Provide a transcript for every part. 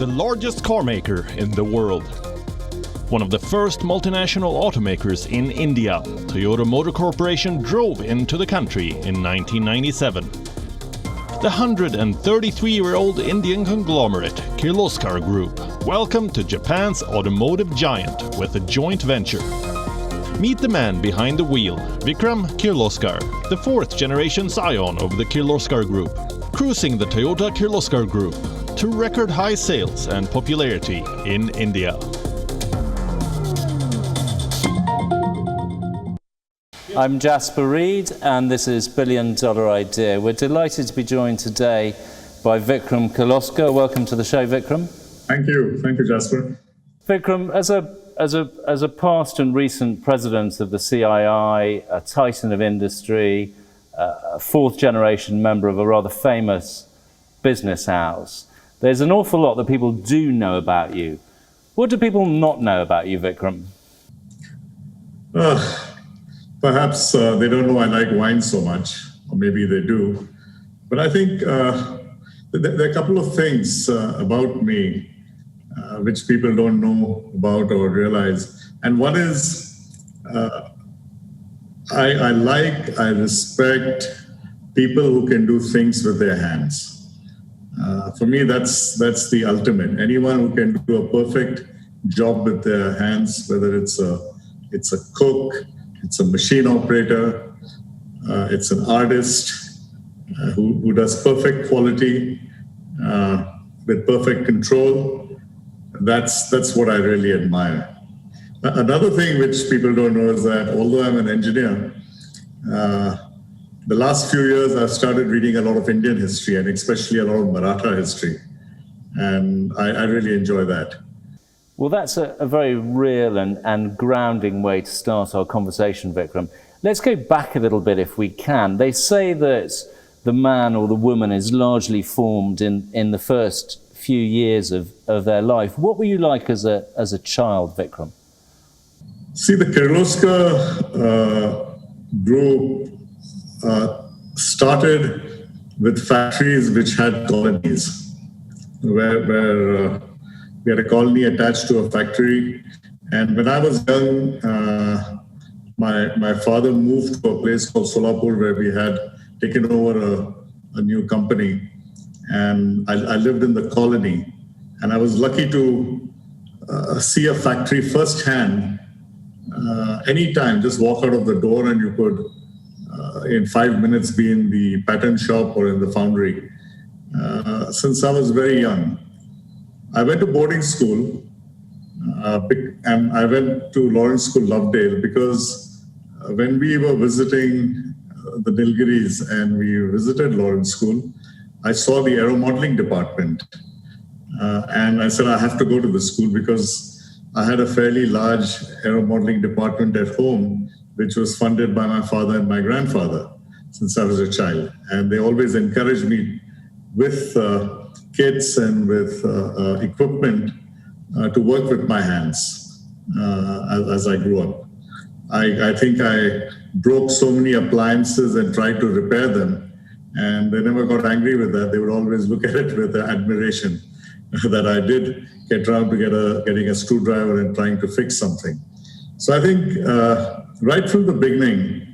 the largest car maker in the world. One of the first multinational automakers in India, Toyota Motor Corporation drove into the country in 1997. The 133-year-old Indian conglomerate Kirloskar Group welcomed to Japan's automotive giant with a joint venture. Meet the man behind the wheel, Vikram Kirloskar, the fourth-generation Scion of the Kirloskar Group, cruising the Toyota Kirloskar Group to record-high sales and popularity in India. I'm Jasper Reid, and this is $1 Billion Idea. We're delighted to be joined today by Vikram Kirloskar. Welcome to the show, Vikram. Thank you, Jasper. Vikram, as a past and recent president of the CII, a titan of industry, a fourth-generation member of a rather famous business house, there's an awful lot that people do know about you. What do people not know about you, Vikram? Perhaps they don't know I like wine so much, or maybe they do. But I think there are a couple of things about me which people don't know about or realize. And one is I respect people who can do things with their hands. For me, that's the ultimate. Anyone who can do a perfect job with their hands, whether it's a cook, it's a machine operator, it's an artist who does perfect quality with perfect control. That's what I really admire. Another thing which people don't know is that although I'm an engineer, the last few years I've started reading a lot of Indian history and especially a lot of Maratha history. And I really enjoy that. Well, that's a very real and grounding way to start our conversation, Vikram. Let's go back a little bit if we can. They say that the man or the woman is largely formed in the first few years of their life. What were you like as a child, Vikram? See, the Kirloskar group started with factories which had colonies, where we had a colony attached to a factory. And when I was young, my father moved to a place called Solapur where we had taken over a new company. And I lived in the colony. And I was lucky to see a factory firsthand. Anytime, just walk out of the door and you could, in 5 minutes, be in the pattern shop or in the foundry. Since I was very young. I went to boarding school, and I went to Lawrence School, Lovedale, because when we were visiting the Nilgiris and we visited Lawrence School, I saw the aero modeling department. And I said, I have to go to the school because I had a fairly large aero modeling department at home, which was funded by my father and my grandfather since I was a child. And they always encouraged me with kits and with equipment to work with my hands as I grew up. I think I broke so many appliances and tried to repair them, and they never got angry with that. They would always look at it with admiration that I did get around to getting a screwdriver and trying to fix something. So I think right from the beginning,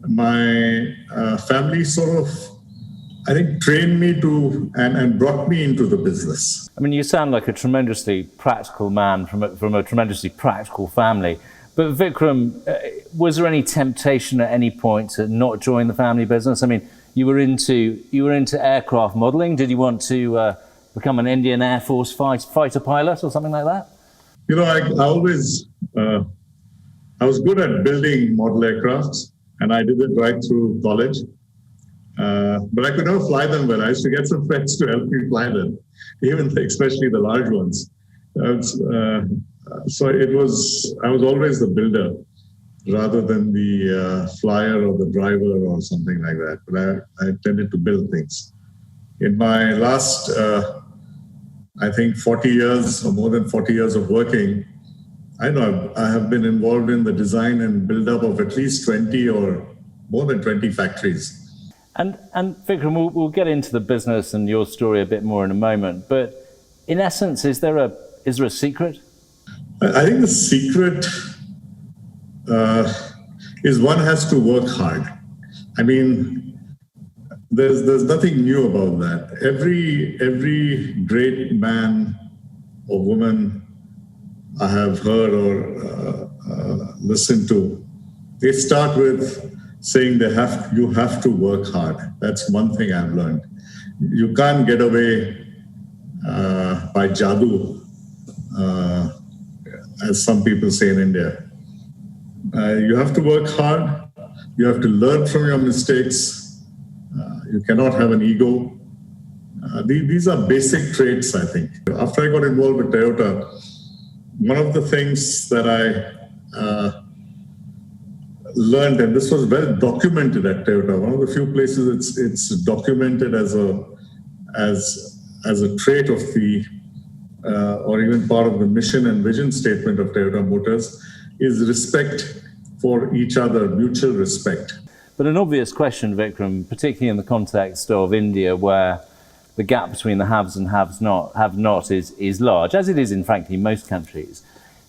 my family sort of trained me to and brought me into the business. I mean, you sound like a tremendously practical man from a tremendously practical family. But Vikram, was there any temptation at any point to not join the family business? I mean, you were into aircraft modeling. Did you want to become an Indian Air Force fighter pilot or something like that? You know, I was good at building model aircrafts, and I did it right through college. But I could never fly them well. I used to get some friends to help me fly them, especially the large ones. So I was always the builder rather than the flyer or the driver or something like that. But I tended to build things. In my last, 40 years or more than 40 years of working, I have been involved in the design and build-up of at least 20 or more than 20 factories. And Vikram, we'll get into the business and your story a bit more in a moment, but in essence, is there a secret? I think the secret is one has to work hard. I mean, there's nothing new about that. Every great man or woman I have heard or listened to, they start with saying you have to work hard. That's one thing I've learned. You can't get away by jadoo, as some people say in India. You have to work hard. You have to learn from your mistakes. You cannot have an ego. These are basic traits, I think. After I got involved with Toyota, one of the things that I learned, and this was well documented at Toyota, one of the few places it's documented as a trait of the, or even part of the mission and vision statement of Toyota Motors, is respect for each other, mutual respect. But an obvious question, Vikram, particularly in the context of India, where the gap between the haves and have not is large, as it is in, frankly, most countries.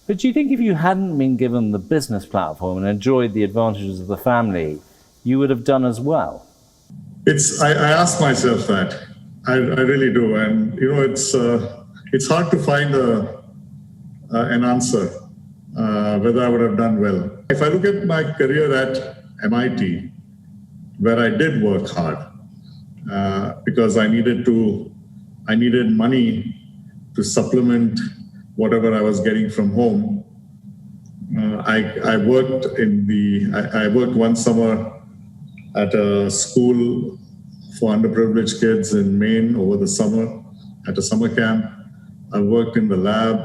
But do you think if you hadn't been given the business platform and enjoyed the advantages of the family, you would have done as well? I ask myself that. I really do. And, it's hard to find an answer whether I would have done well. If I look at my career at MIT, where I did work hard, because I needed money to supplement whatever I was getting from home. I worked I worked one summer at a school for underprivileged kids in Maine over the summer at a summer camp. I worked in the lab,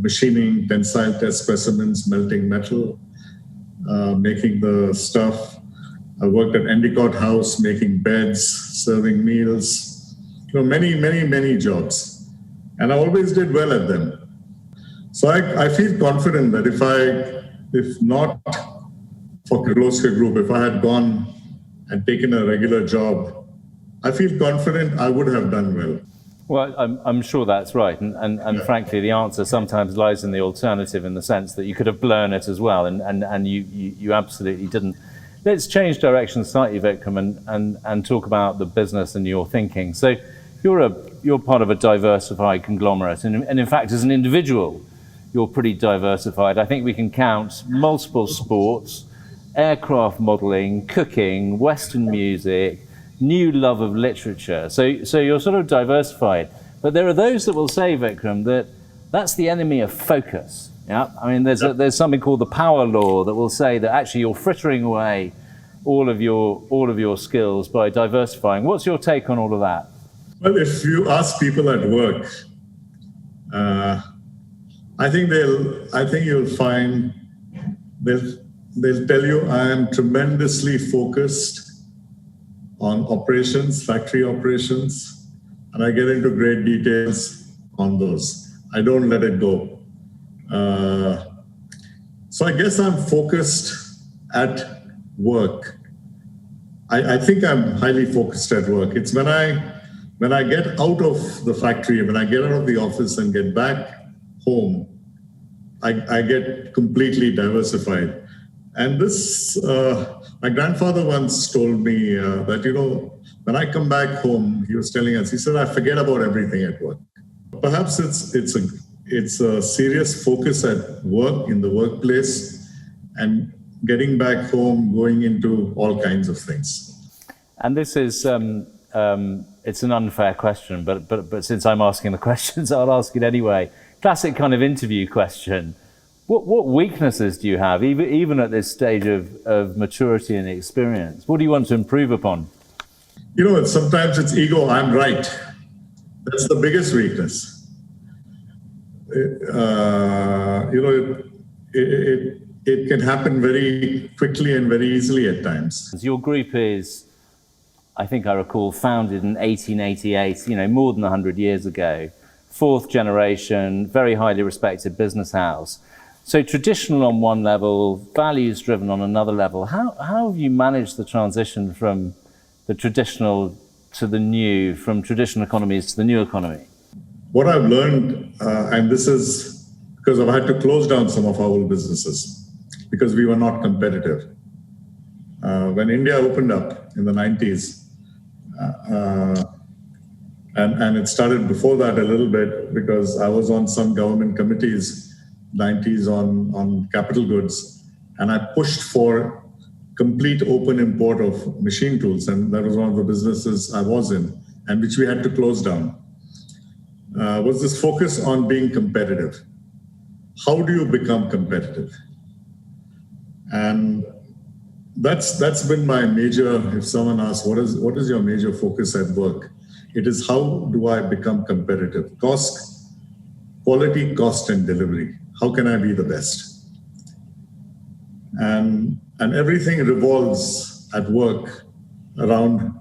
machining tensile test specimens, melting metal, making the stuff. I worked at Endicott House, making beds, serving meals, many jobs. And I always did well at them. So I feel confident that if not for Kirloskar Group, if I had gone and taken a regular job, I feel confident I would have done well. Well, I'm sure that's right. And frankly, the answer sometimes lies in the alternative, in the sense that you could have blown it as well. And you absolutely didn't. Let's change direction slightly, Vikram, and talk about the business and your thinking. So you're part of a diversified conglomerate. And in fact, as an individual, you're pretty diversified. I think we can count multiple sports, aircraft modeling, cooking, Western music, new love of literature. So you're sort of diversified. But there are those that will say, Vikram, that that's the enemy of focus. Yeah, I mean, there's something called the power law that will say that actually you're frittering away all of your skills by diversifying. What's your take on all of that? Well, if you ask people at work, I think you'll find they'll tell you I am tremendously focused on operations, factory operations, and I get into great details on those. I don't let it go. So I guess I'm focused at work. I think I'm highly focused at work. It's when I get out of the factory, when I get out of the office and get back home, I get completely diversified. And this, my grandfather once told me that, when I come back home, he was telling us, he said, I forget about everything at work. Perhaps it's a serious focus at work, in the workplace, and getting back home, going into all kinds of things. And this is, it's an unfair question, but since I'm asking the questions, I'll ask it anyway. Classic kind of interview question. What weaknesses do you have, even at this stage of maturity and experience? What do you want to improve upon? Sometimes it's ego, I'm right. That's the biggest weakness. It can happen very quickly and very easily at times. Your group is, I think I recall, founded in 1888, more than 100 years ago. Fourth generation, very highly respected business house. So traditional on one level, values driven on another level. How have you managed the transition from the traditional to the new, from traditional economies to the new economy? what I've learned, and this is because I've had to close down some of our old businesses because we were not competitive. When India opened up in the 90s, and it started before that a little bit because I was on some government committees, 90s on capital goods, and I pushed for complete open import of machine tools, and that was one of the businesses I was in, and which we had to close down. Was this focus on being competitive. How do you become competitive? And that's been my major, if someone asks, what is your major focus at work? It is how do I become competitive? Cost, quality, cost, and delivery. How can I be the best? And everything revolves at work around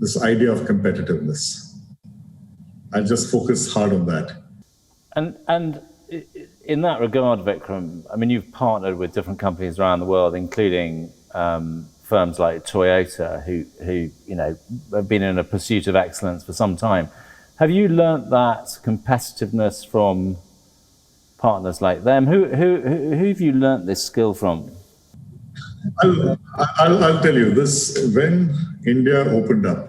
this idea of competitiveness. I just focus hard on that. And in that regard, Vikram, I mean, you've partnered with different companies around the world, including firms like Toyota, who have been in a pursuit of excellence for some time. Have you learnt that competitiveness from partners like them? Who have you learnt this skill from? I'll tell you this. When India opened up,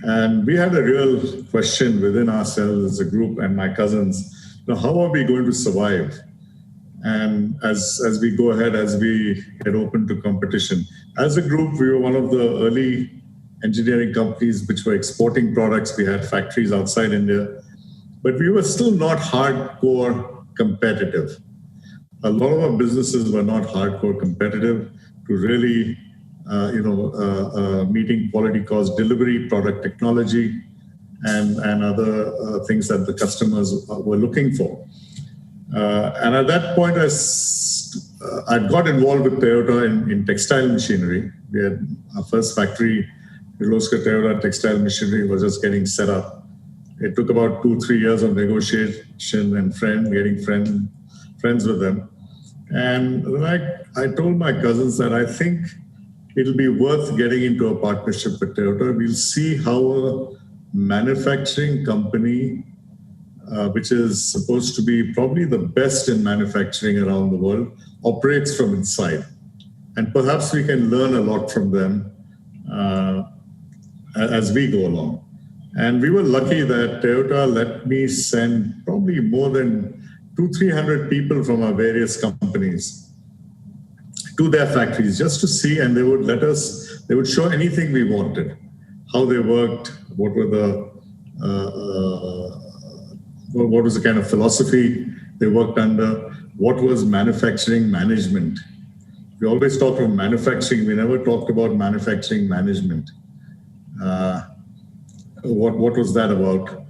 and we had a real question within ourselves as a group and my cousins, how are we going to survive? And as we go ahead, as we get open to competition, as a group, we were one of the early engineering companies which were exporting products. We had factories outside India, but we were still not hardcore competitive. A lot of our businesses were not hardcore competitive to really meeting quality, cost, delivery, product technology, and other things that the customers were looking for. And at that point, I got involved with Toyota in textile machinery. We had our first factory, Kirloskar Toyota Textile Machinery, was just getting set up. It took about 2-3 years of negotiation and getting friends with them. And then I told my cousins that I think it'll be worth getting into a partnership with Toyota. We'll see how a manufacturing company, which is supposed to be probably the best in manufacturing around the world, operates from inside. And perhaps we can learn a lot from them as we go along. And we were lucky that Toyota let me send probably more than 200-300 people from our various companies to their factories just to see, and they would show anything we wanted, how they worked, what was the kind of philosophy they worked under, what was manufacturing management. We always talked about manufacturing, we never talked about manufacturing management. What was that about?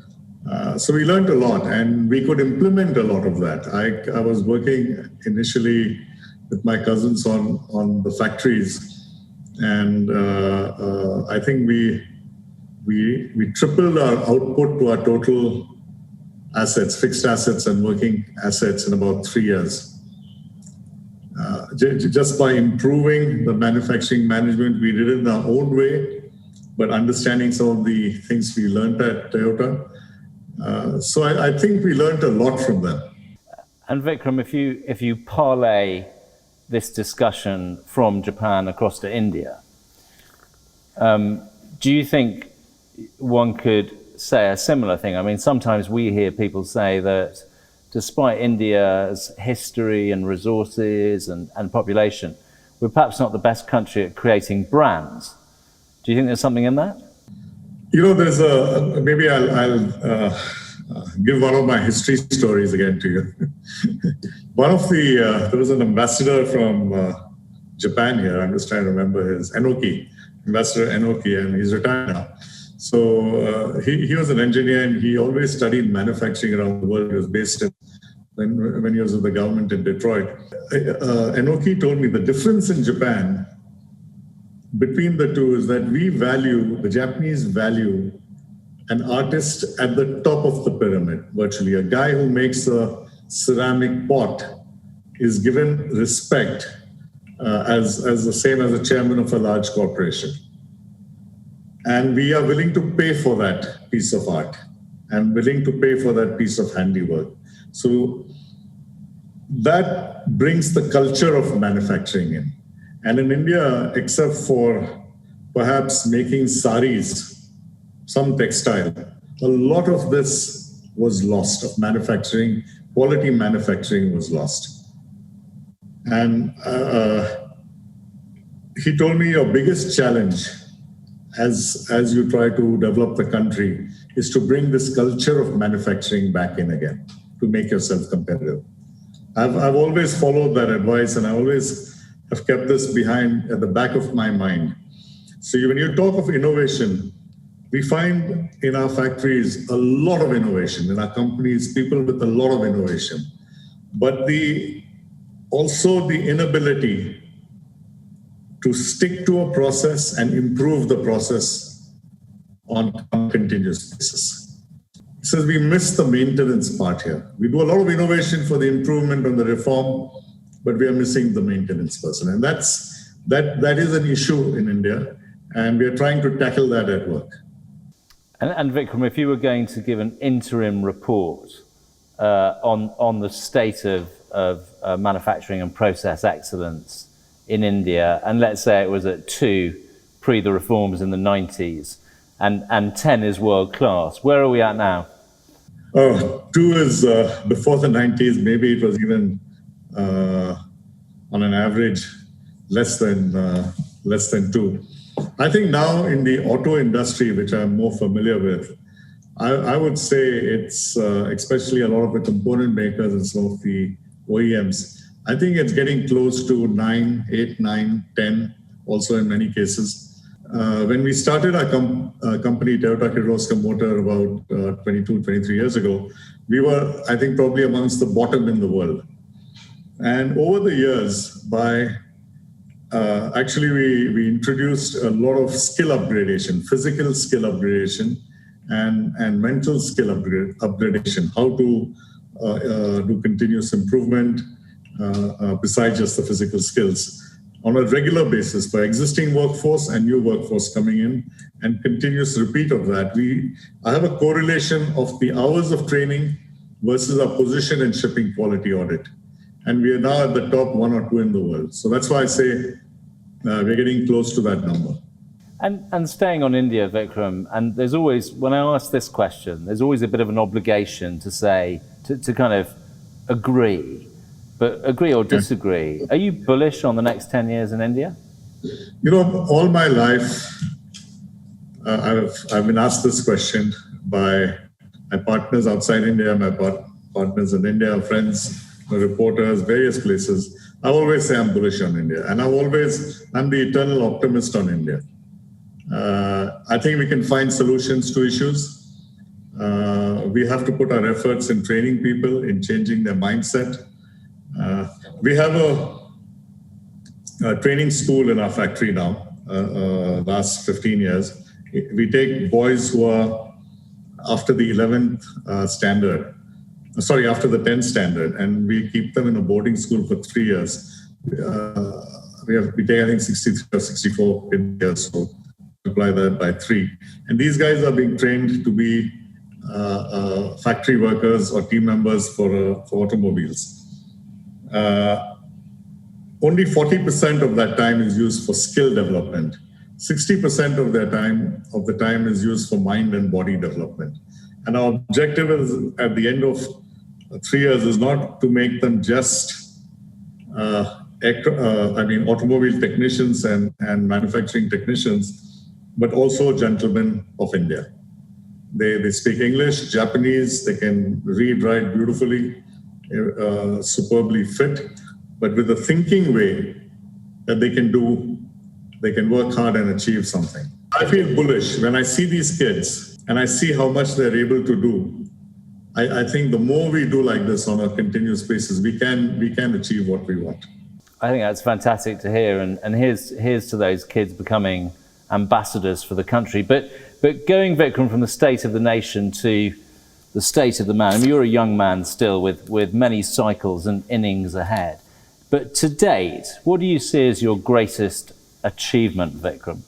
So we learned a lot, and we could implement a lot of that. I was working initially with my cousins on the factories, and I think we tripled our output to our total assets, fixed assets and working assets in about 3 years. Just by improving the manufacturing management, we did it in our own way, but understanding some of the things we learned at Toyota. So I think we learned a lot from them. And Vikram, if you parlay this discussion from Japan across to India, do you think one could say a similar thing? I mean, sometimes we hear people say that despite India's history and resources and population, we're perhaps not the best country at creating brands. Do you think there's something in that? There's maybe I'll give one of my history stories again to you. There was an ambassador from Japan here. I'm just trying to remember his, Ambassador Enoki, and he's retired now. So he was an engineer, and he always studied manufacturing around the world. He was based when he was with the government in Detroit. Enoki told me the difference in Japan between the two is that the Japanese value an artist at the top of the pyramid, virtually. A guy who makes a ceramic pot is given respect as the same as the chairman of a large corporation. And we are willing to pay for that piece of art. and willing to pay for that piece of handiwork. So that brings the culture of manufacturing in. And in India, except for perhaps making saris, some textile, a lot of this was lost of manufacturing. Quality manufacturing was lost. And he told me your biggest challenge as you try to develop the country is to bring this culture of manufacturing back in again to make yourself competitive. I've always followed that advice, and I always have kept this at the back of my mind. So when you talk of innovation, we find in our factories a lot of innovation, in our companies, people with a lot of innovation, but also the inability to stick to a process and improve the process on a continuous basis. So we miss the maintenance part here. We do a lot of innovation for the improvement and the reform, but we are missing the maintenance person. And that is an issue in India, and we are trying to tackle that at work. And Vikram, if you were going to give an interim report on the state of manufacturing and process excellence in India, and let's say it was at 2 pre the reforms in the 90s, and 10 is world class, where are we at now? 2 is before the 90s. Maybe it was even on an average less than 2. I think now in the auto industry, which I'm more familiar with, I would say it's especially a lot of the component makers and some of the OEMs. I think it's getting close to 9, 8, 9, 10, also in many cases. When we started our company, Toyota Kirloskar Motor, about 22, 23 years ago, we were, I think, probably amongst the bottom in the world. And over the years, actually, we introduced a lot of skill upgradation, physical skill upgradation, and mental skill upgradation, how to do continuous improvement besides just the physical skills on a regular basis for existing workforce and new workforce coming in, and continuous repeat of that. I have a correlation of the hours of training versus our position in shipping quality audit. And we are now at the top 1 or 2 in the world. So that's why I say we're getting close to that number. And staying on India, Vikram, and there's always, when I ask this question, there's always a bit of an obligation to say, to kind of agree. But agree or disagree, are you bullish on the next 10 years in India? You know, all my life, I've been asked this question by my partners outside India, my partners in India, friends, reporters, various places. I always say I'm bullish on India, and I'm the eternal optimist on India. I think we can find solutions to issues. We have to put our efforts in training people, in changing their mindset. We have a training school in our factory now, last 15 years. We take boys who are after the 11th after the 10th standard, and we keep them in a boarding school for 3 years. We take, I think, 63 or 64 in years, so multiply that by 3. And these guys are being trained to be factory workers or team members for automobiles. Only 40% of that time is used for skill development. 60% of the time is used for mind and body development. And our objective is, at the end of 3 years, is not to make them just automobile technicians and manufacturing technicians, but also gentlemen of India. They speak English, Japanese, they can read, write beautifully, superbly fit, but with a thinking way that they can work hard and achieve something. I feel bullish when I see these kids and I see how much they're able to do. I think the more we do like this on a continuous basis, we can achieve what we want. I think that's fantastic to hear, and here's to those kids becoming ambassadors for the country. But going, Vikram, from the state of the nation to the state of the man. I mean, you're a young man still with many cycles and innings ahead. But to date, what do you see as your greatest achievement, Vikram?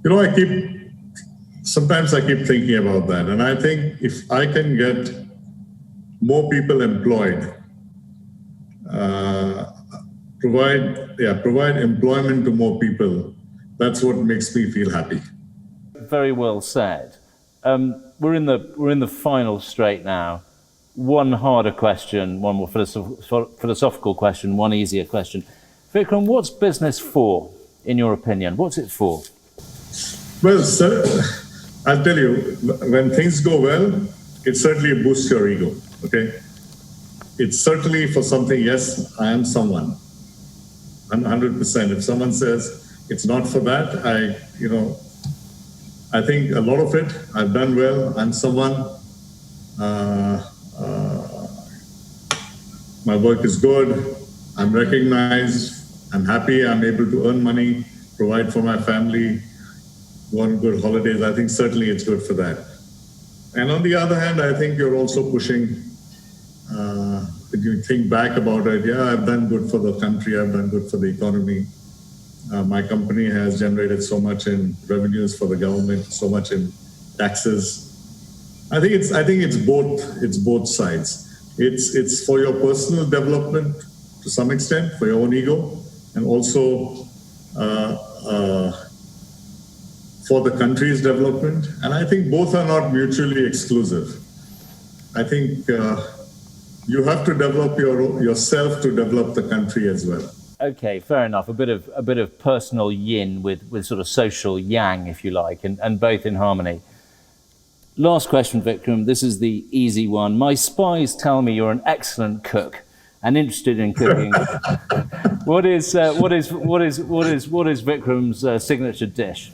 You know, sometimes I keep thinking about that. And I think if I can get more people employed, provide employment to more people, that's what makes me feel happy. Very well said. We're in the final straight now. One harder question, one more philosophical question, one easier question. Vikram, what's business for, in your opinion? What's it for? Well, sir, I'll tell you, when things go well, it certainly boosts your ego, okay? It's certainly for something, yes, I am someone, 100%. If someone says it's not for that, I think a lot of it, I've done well, I'm someone, my work is good, I'm recognized, I'm happy, I'm able to earn money, provide for my family, go on good holidays. I think certainly it's good for that. And on the other hand, I think you're also pushing, if you think back about it, yeah, I've done good for the country, I've done good for the economy. My company has generated so much in revenues for the government, so much in taxes. I think it's both sides. It's for your personal development to some extent, for your own ego, and also for the country's development. And I think both are not mutually exclusive. I think you have to develop yourself to develop the country as well. Okay, fair enough. A bit of personal yin with sort of social yang, if you like, and both in harmony. Last question, Vikram. This is the easy one. My spies tell me you're an excellent cook and interested in cooking. What is Vikram's signature dish?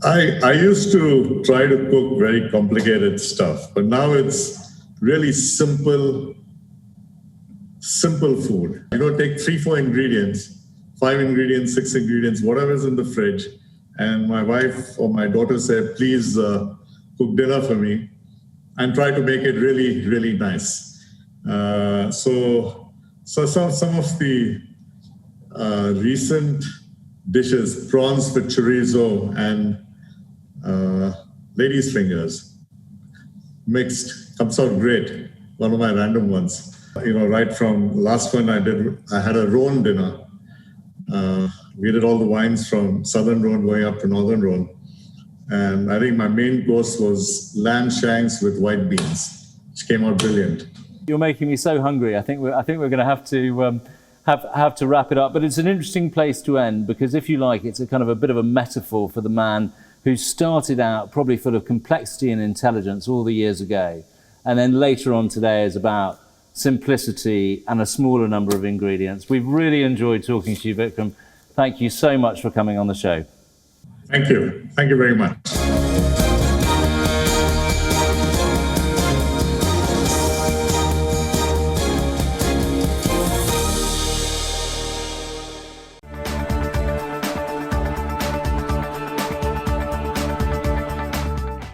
I used to try to cook very complicated stuff, but now it's really simple food. Take 3-4 ingredients, 5 ingredients, 6 ingredients, whatever's in the fridge, and my wife or my daughter say, please cook dinner for me, and try to make it really, really nice. So some of the recent dishes, prawns with chorizo and lady's fingers mixed, comes out great. One of my random ones. Right from last one I had a Rhone dinner. We did all the wines from Southern Rhone going up to Northern Rhone. And I think my main course was lamb shanks with white beans, which came out brilliant. You're making me so hungry. I think we're going to have to wrap it up. But it's an interesting place to end, because if you like, it's a kind of a bit of a metaphor for the man who started out probably full of complexity and intelligence all the years ago, and then later on today is about simplicity and a smaller number of ingredients. We've really enjoyed talking to you, Vikram. Thank you so much for coming on the show. Thank you. Thank you very much.